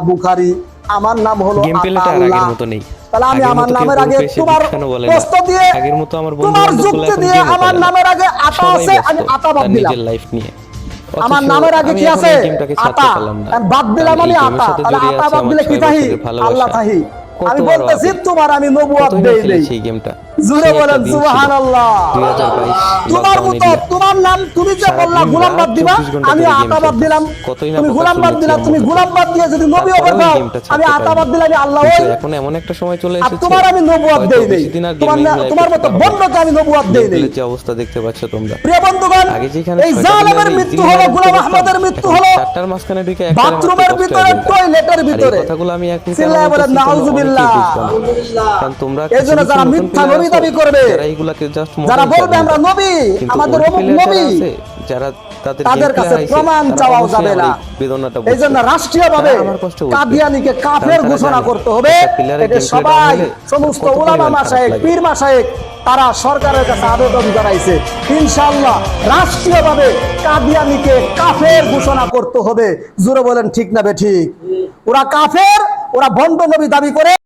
বুখারী, আমার নাম হলো গেম প্লেটা আর আগের মতো নেই। তাহলে আমি আমার নামের আগে তোমার প্রশ্ন দিয়ে আগের মতো আমার বন্ধু তোমার যুক্তি দিয়ে আমার নামের আগে আতা আছে, আমি আতা বাদ দিলাম। নিজের লাইফ নিয়ে আমার নামের আগে কি আছে? আতা। বাদ দিলাম আমি আতা। তাহলে আতা বাদ দিলে কি তাহি? আল্লাহ তাহি। আমি বলতেছি তোমার আমি নবুয়ত দেই দেই। সেই গেমটা জোরে বলেন সুবহানাল্লাহ। 2022 তোমার মতো তোমার নাম তুমি যে বললা গোলাম বাদ দিবা, আমি আতা বাদ দিলাম। তুমি গোলাম বাদ দিলা, তুমি গোলাম বাদ দিয়ে যদি নবী হবে দাও, আমি আতা বাদ দিলাম, আমি আল্লাহ ওই। এখন এমন একটা সময় চলে এসেছে তোমার আমি নবুয়ত দেই দেই। তোমার মতো বন্ধকে আমি নবুয়ত দেই দেই। যে অবস্থা দেখতে পাচ্ছ তোমরা, প্রিয় বন্ধুগণ, এই জালেমের মৃত্যু হলো, গোলাম আহমদের মৃত্যু হলো চারটার মাঝখানে ঢুকে একটা বাথরুমের ভিতরে, টয়লেটের ভিতরে। কথাগুলো আমি এক মিনিট চিল্লায়ে বলেন নাউজুবিল্লাহ। কারণ তোমরা এজন্য যারা মিথ্যা নবী দাবি করবে, যারা এইগুলাকে জাস্ট যারা বলবে আমরা নবী, আমাদের অমুক নবী, যারা তাদের কাছে প্রমাণ চাওয়াও যাবে না। এইজন্য রাষ্ট্রীয়ভাবে কাদিয়ানীকে কাফের ঘোষণা করতে হবে। এটা সবাই, সমস্ত উলামা মাশায়েখ, পীর মাশায়েখ, তারা সরকারের কাছে আবেদন জানাইছে। ইনশাআল্লাহ রাষ্ট্রীয়ভাবে কাদিয়ানীকে কাফের ঘোষণা করতে হবে। জোরে বলেন ঠিক না বেঠিক? ওরা কাফের, ওরা ভণ্ড নবী দাবি করে।